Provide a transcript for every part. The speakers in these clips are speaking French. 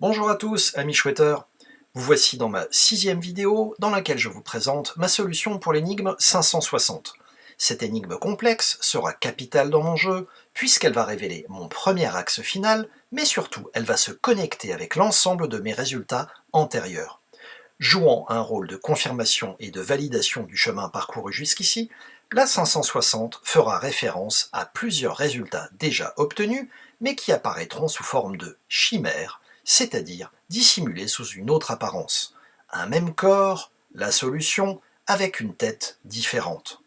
Bonjour à tous, amis chouetteurs. Vous voici dans ma 6e vidéo dans laquelle je vous présente ma solution pour l'énigme 560. Cette énigme complexe sera capitale dans mon jeu puisqu'elle va révéler mon premier axe final, mais surtout elle va se connecter avec l'ensemble de mes résultats antérieurs. Jouant un rôle de confirmation et de validation du chemin parcouru jusqu'ici, la 560 fera référence à plusieurs résultats déjà obtenus, mais qui apparaîtront sous forme de chimères, c'est-à-dire dissimulés sous une autre apparence. Un même corps, la solution, avec une tête différente.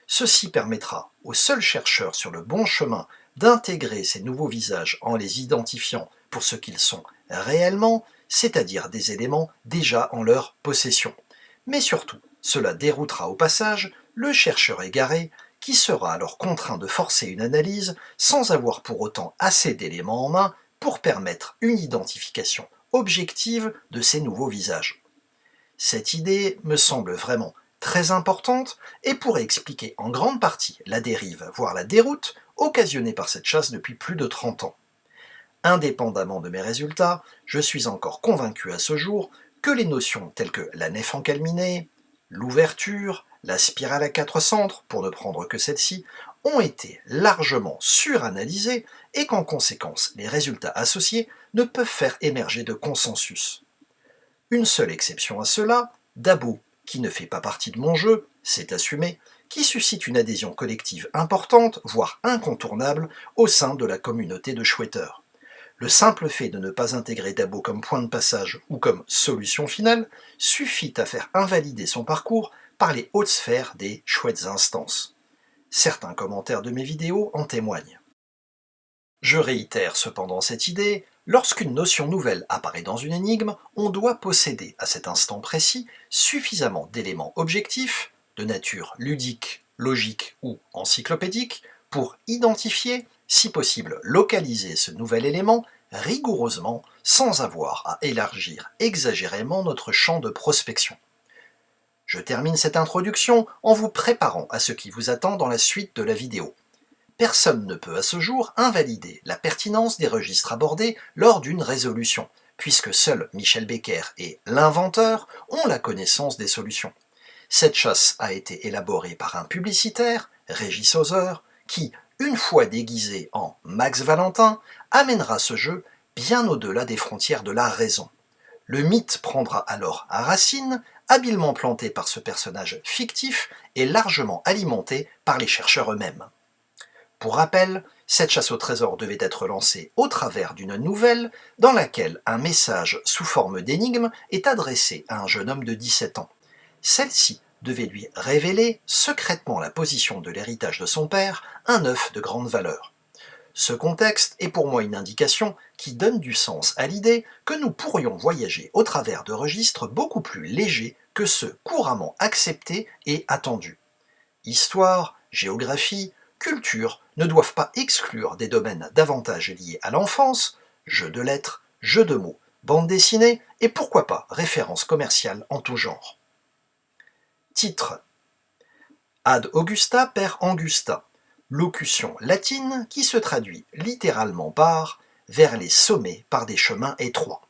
Ceci permettra aux seuls chercheurs sur le bon chemin d'intégrer ces nouveaux visages en les identifiant pour ce qu'ils sont réellement, c'est-à-dire des éléments déjà en leur possession. Mais surtout, cela déroutera au passage le chercheur égaré qui sera alors contraint de forcer une analyse sans avoir pour autant assez d'éléments en main pour permettre une identification objective de ces nouveaux visages. Cette idée me semble vraiment très importante et pourrait expliquer en grande partie la dérive, voire la déroute, occasionnée par cette chasse depuis plus de 30 ans. Indépendamment de mes résultats, je suis encore convaincu à ce jour que les notions telles que la nef encalminée, l'ouverture, la spirale à 4 centres, pour ne prendre que celle-ci, ont été largement suranalysées et qu'en conséquence, les résultats associés ne peuvent faire émerger de consensus. Une seule exception à cela, Dabo, qui ne fait pas partie de mon jeu, c'est assumé, qui suscite une adhésion collective importante, voire incontournable, au sein de la communauté de chouetteurs. Le simple fait de ne pas intégrer Dabo comme point de passage ou comme solution finale suffit à faire invalider son parcours par les hautes sphères des chouettes instances. Certains commentaires de mes vidéos en témoignent. Je réitère cependant cette idée, lorsqu'une notion nouvelle apparaît dans une énigme, on doit posséder à cet instant précis suffisamment d'éléments objectifs, de nature ludique, logique ou encyclopédique, pour identifier, si possible localiser ce nouvel élément rigoureusement sans avoir à élargir exagérément notre champ de prospection. Je termine cette introduction en vous préparant à ce qui vous attend dans la suite de la vidéo. Personne ne peut à ce jour invalider la pertinence des registres abordés lors d'une résolution, puisque seuls Michel Becker et l'inventeur ont la connaissance des solutions. Cette chasse a été élaborée par un publicitaire, Régis Hauser, qui, une fois déguisé en Max Valentin, amènera ce jeu bien au-delà des frontières de la raison. Le mythe prendra alors racine, habilement planté par ce personnage fictif et largement alimenté par les chercheurs eux-mêmes. Pour rappel, cette chasse au trésor devait être lancée au travers d'une nouvelle dans laquelle un message sous forme d'énigme est adressé à un jeune homme de 17 ans. Celle-ci devait lui révéler secrètement la position de l'héritage de son père, un œuf de grande valeur. Ce contexte est pour moi une indication qui donne du sens à l'idée que nous pourrions voyager au travers de registres beaucoup plus légers que ceux couramment acceptés et attendus. Histoire, géographie, culture ne doivent pas exclure des domaines davantage liés à l'enfance, jeux de lettres, jeux de mots, bande dessinée et pourquoi pas références commerciales en tout genre. Titre: Ad Augusta per Angusta, locution latine qui se traduit littéralement par « vers les sommets par des chemins étroits ».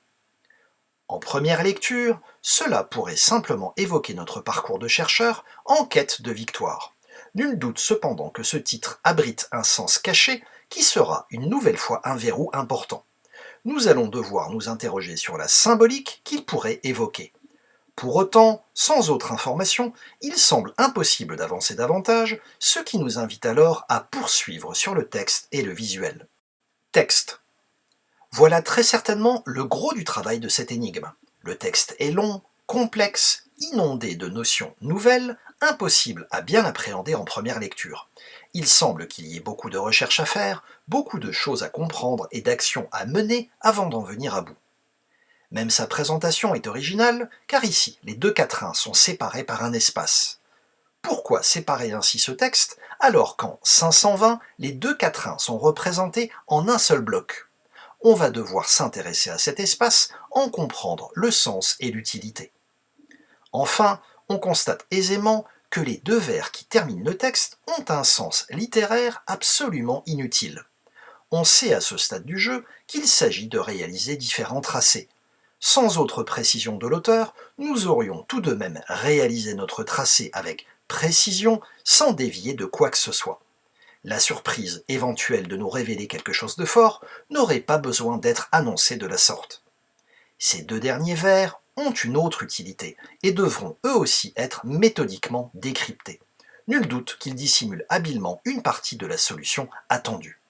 En première lecture, cela pourrait simplement évoquer notre parcours de chercheur en quête de victoire. Nul doute cependant que ce titre abrite un sens caché qui sera une nouvelle fois un verrou important. Nous allons devoir nous interroger sur la symbolique qu'il pourrait évoquer. Pour autant, sans autre information, il semble impossible d'avancer davantage, ce qui nous invite alors à poursuivre sur le texte et le visuel. Texte. Voilà très certainement le gros du travail de cette énigme. Le texte est long, complexe, inondé de notions nouvelles, impossible à bien appréhender en première lecture. Il semble qu'il y ait beaucoup de recherches à faire, beaucoup de choses à comprendre et d'actions à mener avant d'en venir à bout. Même sa présentation est originale, car ici, les deux quatrains sont séparés par un espace. Pourquoi séparer ainsi ce texte, alors qu'en 520, les deux quatrains sont représentés en un seul bloc? On va devoir s'intéresser à cet espace, en comprendre le sens et l'utilité. Enfin, on constate aisément que les deux vers qui terminent le texte ont un sens littéraire absolument inutile. On sait à ce stade du jeu qu'il s'agit de réaliser différents tracés. Sans autre précision de l'auteur, nous aurions tout de même réalisé notre tracé avec précision sans dévier de quoi que ce soit. La surprise éventuelle de nous révéler quelque chose de fort n'aurait pas besoin d'être annoncée de la sorte. Ces deux derniers vers ont une autre utilité et devront eux aussi être méthodiquement décryptés. Nul doute qu'ils dissimulent habilement une partie de la solution attendue.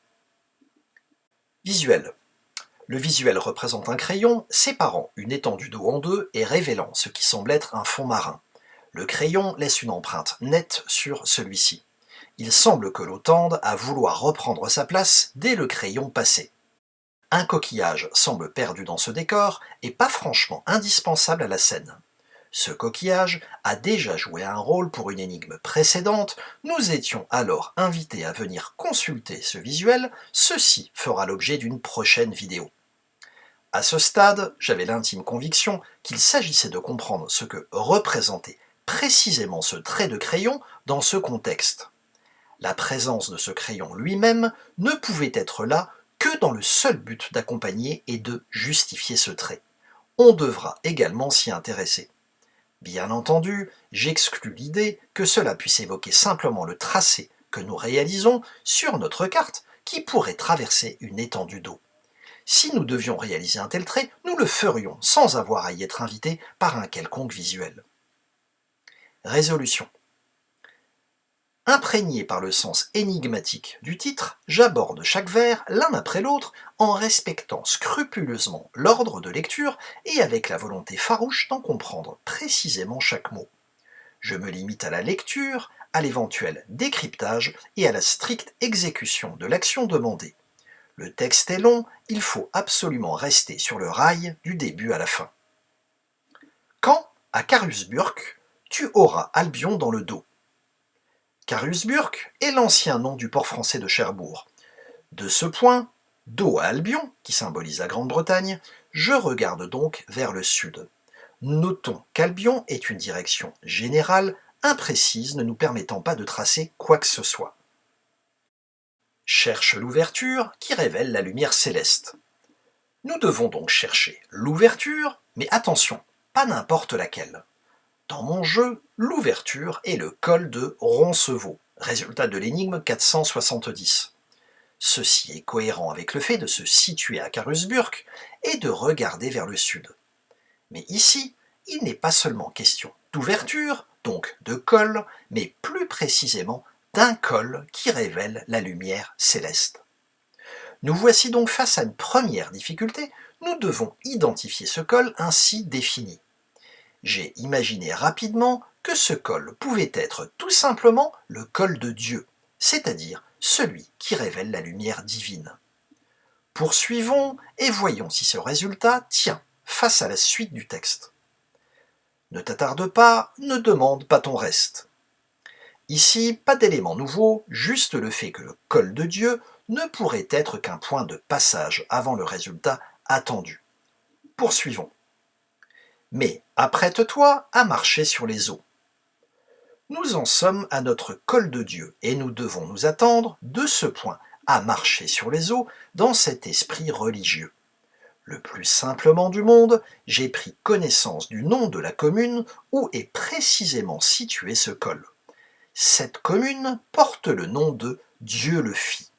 Visuel. Le visuel représente un crayon séparant une étendue d'eau en deux et révélant ce qui semble être un fond marin. Le crayon laisse une empreinte nette sur celui-ci. Il semble que l'eau tende à vouloir reprendre sa place dès le crayon passé. Un coquillage semble perdu dans ce décor et pas franchement indispensable à la scène. Ce coquillage a déjà joué un rôle pour une énigme précédente, nous étions alors invités à venir consulter ce visuel, ceci fera l'objet d'une prochaine vidéo. À ce stade, j'avais l'intime conviction qu'il s'agissait de comprendre ce que représentait précisément ce trait de crayon dans ce contexte. La présence de ce crayon lui-même ne pouvait être là que dans le seul but d'accompagner et de justifier ce trait. On devra également s'y intéresser. Bien entendu, j'exclus l'idée que cela puisse évoquer simplement le tracé que nous réalisons sur notre carte qui pourrait traverser une étendue d'eau. Si nous devions réaliser un tel trait, nous le ferions sans avoir à y être invités par un quelconque visuel. Résolution. Imprégné par le sens énigmatique du titre, j'aborde chaque vers l'un après l'autre en respectant scrupuleusement l'ordre de lecture et avec la volonté farouche d'en comprendre précisément chaque mot. Je me limite à la lecture, à l'éventuel décryptage et à la stricte exécution de l'action demandée. Le texte est long, il faut absolument rester sur le rail du début à la fin. Quand, à Carusburg, tu auras Albion dans le dos. Carusburg est l'ancien nom du port français de Cherbourg. De ce point, dos à Albion, qui symbolise la Grande-Bretagne, je regarde donc vers le sud. Notons qu'Albion est une direction générale, imprécise, ne nous permettant pas de tracer quoi que ce soit. Cherche l'ouverture qui révèle la lumière céleste. Nous devons donc chercher l'ouverture, mais attention, pas n'importe laquelle. Dans mon jeu, l'ouverture est le col de Roncevaux, résultat de l'énigme 470. Ceci est cohérent avec le fait de se situer à Carusburg et de regarder vers le sud. Mais ici, il n'est pas seulement question d'ouverture, donc de col, mais plus précisément d'un col qui révèle la lumière céleste. Nous voici donc face à une première difficulté, nous devons identifier ce col ainsi défini. J'ai imaginé rapidement que ce col pouvait être tout simplement le col de Dieu, c'est-à-dire celui qui révèle la lumière divine. Poursuivons et voyons si ce résultat tient face à la suite du texte. Ne t'attarde pas, ne demande pas ton reste. Ici, pas d'élément nouveau, juste le fait que le col de Dieu ne pourrait être qu'un point de passage avant le résultat attendu. Poursuivons. Mais apprête-toi à marcher sur les eaux. Nous en sommes à notre col de Dieu et nous devons nous attendre, de ce point, à marcher sur les eaux dans cet esprit religieux. Le plus simplement du monde, j'ai pris connaissance du nom de la commune où est précisément situé ce col. Cette commune porte le nom de Dieu le fit.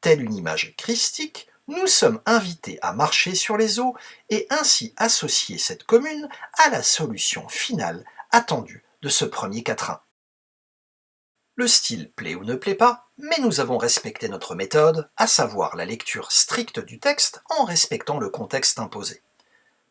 Telle une image christique, nous sommes invités à marcher sur les eaux et ainsi associer cette commune à la solution finale attendue de ce premier quatrain. Le style plaît ou ne plaît pas, mais nous avons respecté notre méthode, à savoir la lecture stricte du texte en respectant le contexte imposé.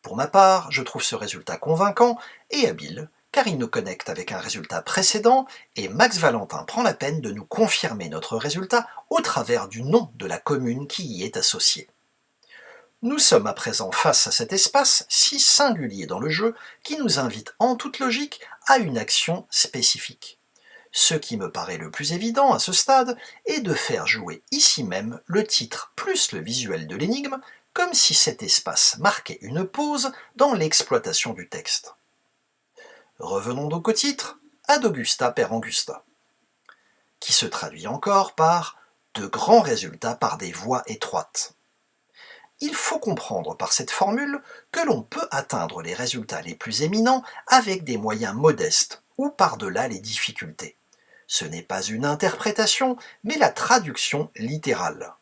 Pour ma part, je trouve ce résultat convaincant et habile, car il nous connecte avec un résultat précédent, et Max Valentin prend la peine de nous confirmer notre résultat au travers du nom de la commune qui y est associée. Nous sommes à présent face à cet espace si singulier dans le jeu qui nous invite en toute logique à une action spécifique. Ce qui me paraît le plus évident à ce stade est de faire jouer ici même le titre plus le visuel de l'énigme, comme si cet espace marquait une pause dans l'exploitation du texte. Revenons donc au titre, Ad Augusta per Angusta, qui se traduit encore par de grands résultats par des voies étroites. Il faut comprendre par cette formule que l'on peut atteindre les résultats les plus éminents avec des moyens modestes ou par-delà les difficultés. Ce n'est pas une interprétation, mais la traduction littérale.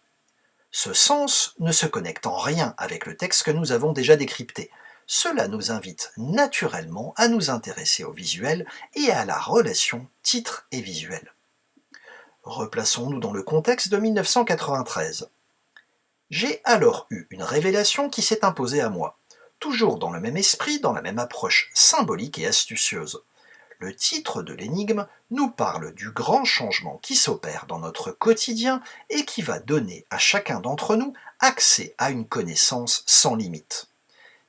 Ce sens ne se connecte en rien avec le texte que nous avons déjà décrypté. Cela nous invite naturellement à nous intéresser au visuel et à la relation titre et visuel. Replaçons-nous dans le contexte de 1993. J'ai alors eu une révélation qui s'est imposée à moi, toujours dans le même esprit, dans la même approche symbolique et astucieuse. Le titre de l'énigme nous parle du grand changement qui s'opère dans notre quotidien et qui va donner à chacun d'entre nous accès à une connaissance sans limite.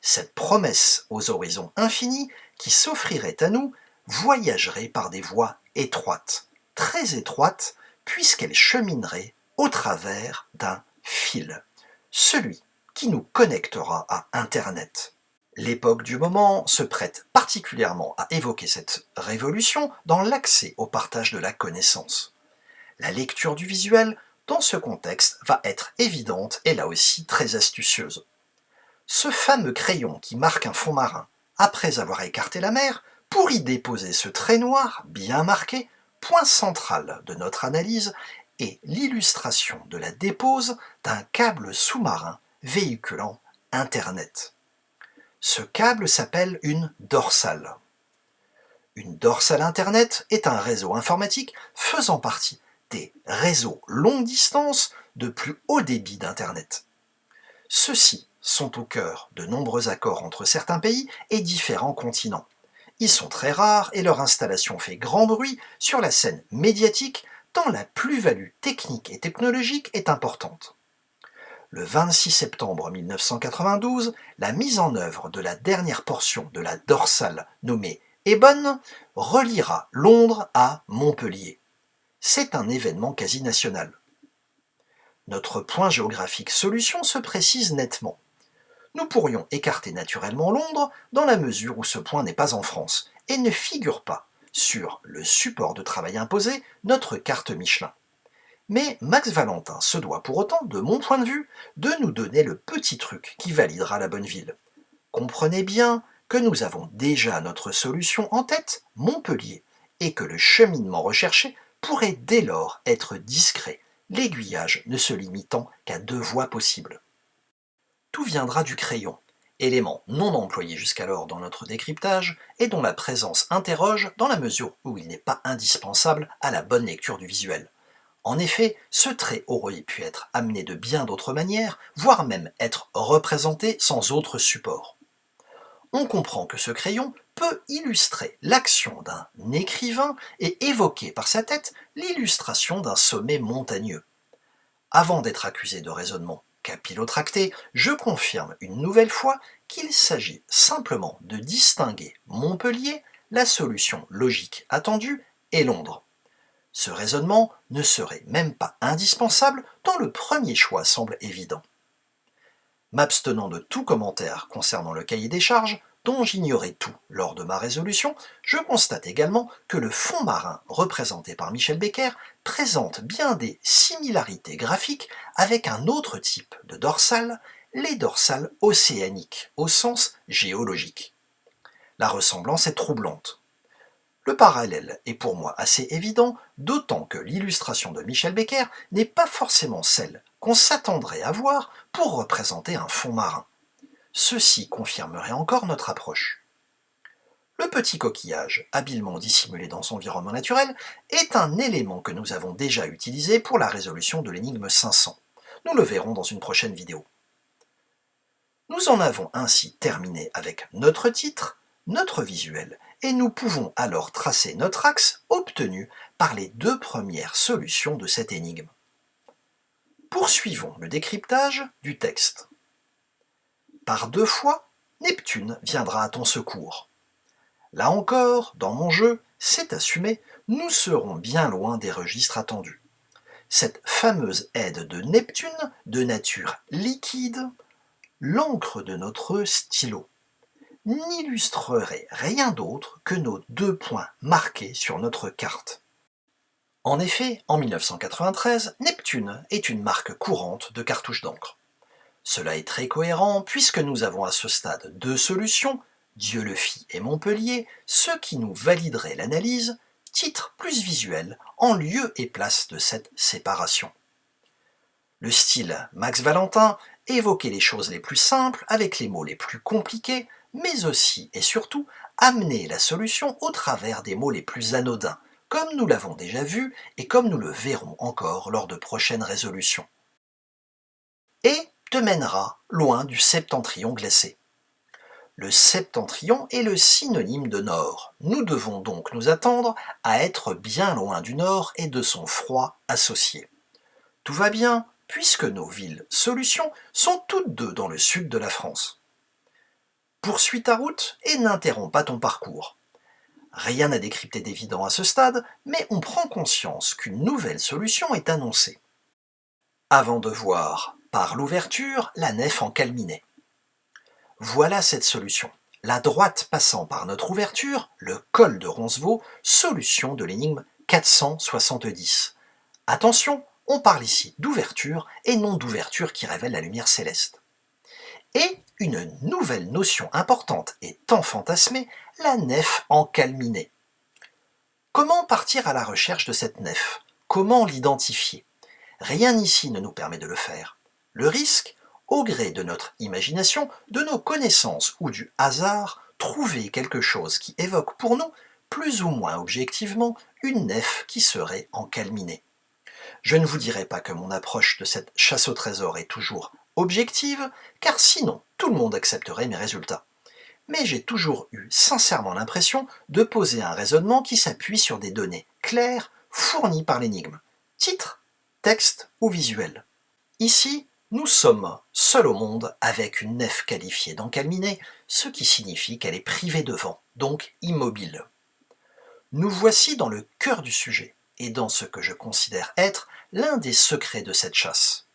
Cette promesse aux horizons infinis qui s'offrirait à nous voyagerait par des voies étroites, très étroites, puisqu'elle cheminerait au travers d'un fil, celui qui nous connectera à Internet. L'époque du moment se prête particulièrement à évoquer cette révolution dans l'accès au partage de la connaissance. La lecture du visuel, dans ce contexte, va être évidente et là aussi très astucieuse. Ce fameux crayon qui marque un fond marin, après avoir écarté la mer, pour y déposer ce trait noir bien marqué, point central de notre analyse, est l'illustration de la dépose d'un câble sous-marin véhiculant Internet. Ce câble s'appelle une dorsale. Une dorsale Internet est un réseau informatique faisant partie des réseaux longue distance de plus haut débit d'Internet. Ceux-ci sont au cœur de nombreux accords entre certains pays et différents continents. Ils sont très rares et leur installation fait grand bruit sur la scène médiatique tant la plus-value technique et technologique est importante. Le 26 septembre 1992, la mise en œuvre de la dernière portion de la dorsale nommée Ebon reliera Londres à Montpellier. C'est un événement quasi national. Notre point géographique solution se précise nettement. Nous pourrions écarter naturellement Londres dans la mesure où ce point n'est pas en France et ne figure pas sur le support de travail imposé, notre carte Michelin. Mais Max Valentin se doit pour autant, de mon point de vue, de nous donner le petit truc qui validera la bonne ville. Comprenez bien que nous avons déjà notre solution en tête, Montpellier, et que le cheminement recherché pourrait dès lors être discret, l'aiguillage ne se limitant qu'à 2 voies possibles. Tout viendra du crayon, élément non employé jusqu'alors dans notre décryptage et dont la présence interroge dans la mesure où il n'est pas indispensable à la bonne lecture du visuel. En effet, ce trait aurait pu être amené de bien d'autres manières, voire même être représenté sans autre support. On comprend que ce crayon peut illustrer l'action d'un écrivain et évoquer par sa tête l'illustration d'un sommet montagneux. Avant d'être accusé de raisonnement capillotracté, je confirme une nouvelle fois qu'il s'agit simplement de distinguer Montpellier, la solution logique attendue, et Londres. Ce raisonnement ne serait même pas indispensable tant le premier choix semble évident. M'abstenant de tout commentaire concernant le cahier des charges, dont j'ignorais tout lors de ma résolution, je constate également que le fond marin représenté par Michel Becker présente bien des similarités graphiques avec un autre type de dorsale, les dorsales océaniques, au sens géologique. La ressemblance est troublante. Le parallèle est pour moi assez évident, d'autant que l'illustration de Michel Becker n'est pas forcément celle qu'on s'attendrait à voir pour représenter un fond marin. Ceci confirmerait encore notre approche. Le petit coquillage, habilement dissimulé dans son environnement naturel, est un élément que nous avons déjà utilisé pour la résolution de l'énigme 500. Nous le verrons dans une prochaine vidéo. Nous en avons ainsi terminé avec notre titre, notre visuel, et nous pouvons alors tracer notre axe obtenu par les 2 premières solutions de cette énigme. Poursuivons le décryptage du texte. Par 2 fois, Neptune viendra à ton secours. Là encore, dans mon jeu, c'est assumé, nous serons bien loin des registres attendus. Cette fameuse aide de Neptune, de nature liquide, l'encre de notre stylo, n'illustrerait rien d'autre que nos 2 points marqués sur notre carte. En effet, en 1993, Neptune est une marque courante de cartouches d'encre. Cela est très cohérent puisque nous avons à ce stade deux solutions, Dieulefit et Montpellier, ce qui nous validerait l'analyse, titre plus visuel, en lieu et place de cette séparation. Le style Max Valentin évoquait les choses les plus simples avec les mots les plus compliqués, mais aussi et surtout amener la solution au travers des mots les plus anodins, comme nous l'avons déjà vu et comme nous le verrons encore lors de prochaines résolutions. Et te mènera loin du septentrion glacé. Le septentrion est le synonyme de nord. Nous devons donc nous attendre à être bien loin du nord et de son froid associé. Tout va bien, puisque nos villes solutions sont toutes deux dans le sud de la France. Poursuis ta route et n'interromps pas ton parcours. Rien à décrypter d'évident à ce stade, mais on prend conscience qu'une nouvelle solution est annoncée. Avant de voir, par l'ouverture, la nef encalminée. Voilà cette solution. La droite passant par notre ouverture, le col de Roncevaux, solution de l'énigme 470. Attention, on parle ici d'ouverture et non d'ouverture qui révèle la lumière céleste. Et une nouvelle notion importante et tant fantasmée, la nef encalminée. Comment partir à la recherche de cette nef? Comment l'identifier? Rien ici ne nous permet de le faire. Le risque, au gré de notre imagination, de nos connaissances ou du hasard, trouver quelque chose qui évoque pour nous, plus ou moins objectivement, une nef qui serait encalminée. Je ne vous dirai pas que mon approche de cette chasse au trésor est toujours objective, car sinon tout le monde accepterait mes résultats. Mais j'ai toujours eu sincèrement l'impression de poser un raisonnement qui s'appuie sur des données claires fournies par l'énigme. Titre, texte ou visuel. Ici, nous sommes seuls au monde avec une nef qualifiée d'encalminée, ce qui signifie qu'elle est privée de vent, donc immobile. Nous voici dans le cœur du sujet, et dans ce que je considère être l'un des secrets de cette chasse.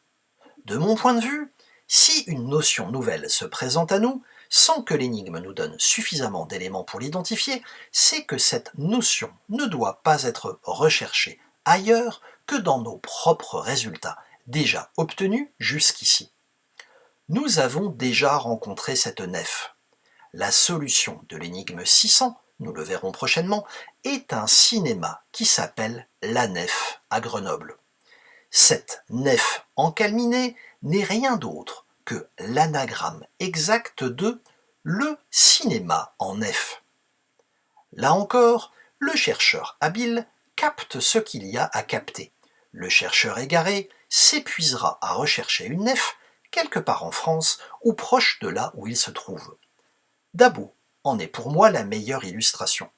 De mon point de vue, si une notion nouvelle se présente à nous, sans que l'énigme nous donne suffisamment d'éléments pour l'identifier, c'est que cette notion ne doit pas être recherchée ailleurs que dans nos propres résultats, déjà obtenus jusqu'ici. Nous avons déjà rencontré cette nef. La solution de l'énigme 600, nous le verrons prochainement, est un cinéma qui s'appelle La Nef à Grenoble. Cette nef encalminée n'est rien d'autre que l'anagramme exact de le cinéma en nef. Là encore, le chercheur habile capte ce qu'il y a à capter. Le chercheur égaré s'épuisera à rechercher une nef quelque part en France ou proche de là où il se trouve. Dabo en est pour moi la meilleure illustration.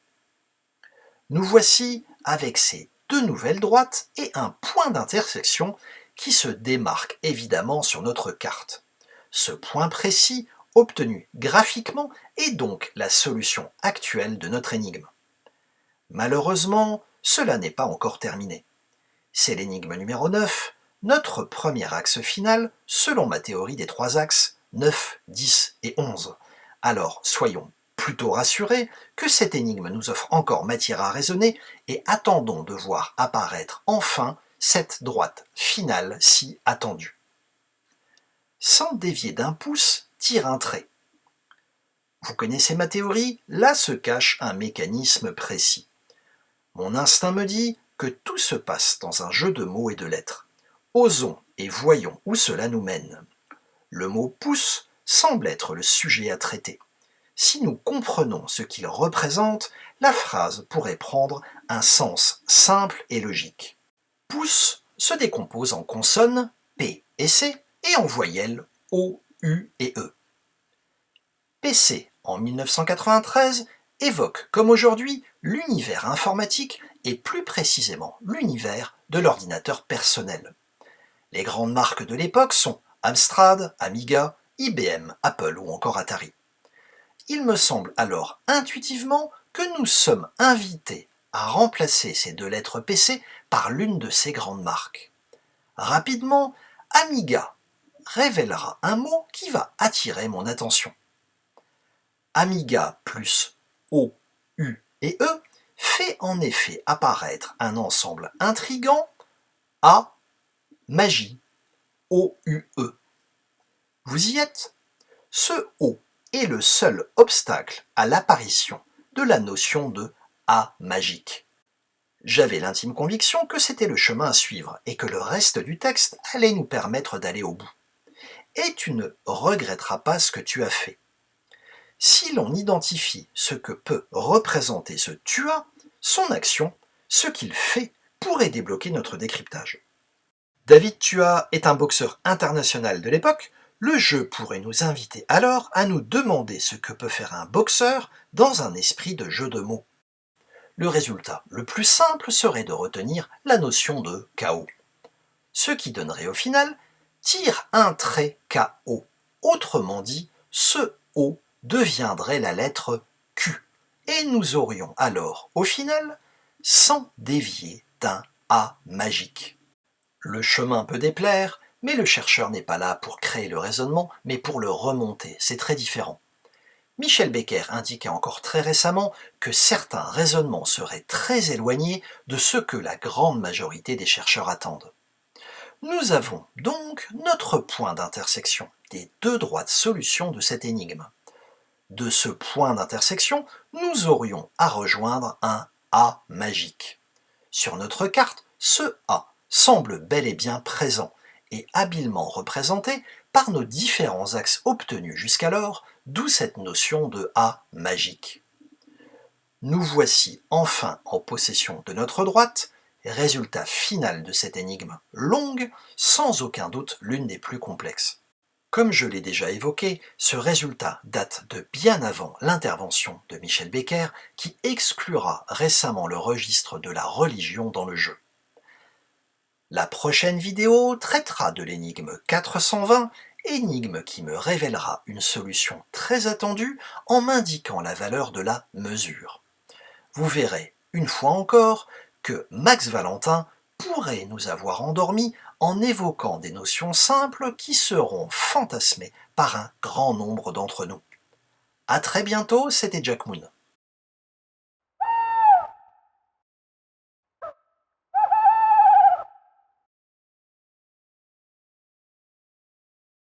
Nous voici avec ces deux nouvelles droites et un point d'intersection qui se démarque évidemment sur notre carte. Ce point précis, obtenu graphiquement, est donc la solution actuelle de notre énigme. Malheureusement, cela n'est pas encore terminé. C'est l'énigme numéro 9, notre premier axe final, selon ma théorie des trois axes 9, 10 et 11. Alors soyons plutôt rassurés que cette énigme nous offre encore matière à raisonner et attendons de voir apparaître enfin cette droite finale si attendue. Sans dévier d'un pouce, tire un trait. Vous connaissez ma théorie, là se cache un mécanisme précis. Mon instinct me dit que tout se passe dans un jeu de mots et de lettres. Osons et voyons où cela nous mène. Le mot « pouce » semble être le sujet à traiter. Si nous comprenons ce qu'il représente, la phrase pourrait prendre un sens simple et logique. Pouce se décompose en consonnes P et C et en voyelles O, U et E. PC en 1993 évoque comme aujourd'hui l'univers informatique et plus précisément l'univers de l'ordinateur personnel. Les grandes marques de l'époque sont Amstrad, Amiga, IBM, Apple ou encore Atari. Il me semble alors intuitivement que nous sommes invités à remplacer ces deux lettres PC par l'une de ces grandes marques. Rapidement, Amiga révélera un mot qui va attirer mon attention. Amiga plus O, U et E fait en effet apparaître un ensemble intrigant A, magie, O-U-E. Vous y êtes? Ce O est le seul obstacle à l'apparition de la notion de A magique. J'avais l'intime conviction que c'était le chemin à suivre et que le reste du texte allait nous permettre d'aller au bout. Et tu ne regretteras pas ce que tu as fait. Si l'on identifie ce que peut représenter ce Tua, son action, ce qu'il fait, pourrait débloquer notre décryptage. David Tua est un boxeur international de l'époque. Le jeu pourrait nous inviter alors à nous demander ce que peut faire un boxeur dans un esprit de jeu de mots. Le résultat le plus simple serait de retenir la notion de KO. Ce qui donnerait au final tire un trait KO. Autrement dit, ce O deviendrait la lettre Q. Et nous aurions alors, au final, sans dévier d'un A magique. Le chemin peut déplaire, mais le chercheur n'est pas là pour créer le raisonnement, mais pour le remonter. C'est très différent. Michel Becker indiquait encore très récemment que certains raisonnements seraient très éloignés de ce que la grande majorité des chercheurs attendent. Nous avons donc notre point d'intersection des deux droites solutions de cette énigme. De ce point d'intersection, nous aurions à rejoindre un A magique. Sur notre carte, ce A semble bel et bien présent et habilement représenté par nos différents axes obtenus jusqu'alors, d'où cette notion de A magique. Nous voici enfin en possession de notre droite, résultat final de cette énigme longue, sans aucun doute l'une des plus complexes. Comme je l'ai déjà évoqué, ce résultat date de bien avant l'intervention de Michel Becker qui exclura récemment le registre de la religion dans le jeu. La prochaine vidéo traitera de l'énigme 420, énigme qui me révélera une solution très attendue en m'indiquant la valeur de la mesure. Vous verrez, une fois encore, que Max Valentin pourrait nous avoir endormis en évoquant des notions simples qui seront fantasmées par un grand nombre d'entre nous. À très bientôt, c'était Jack Moon.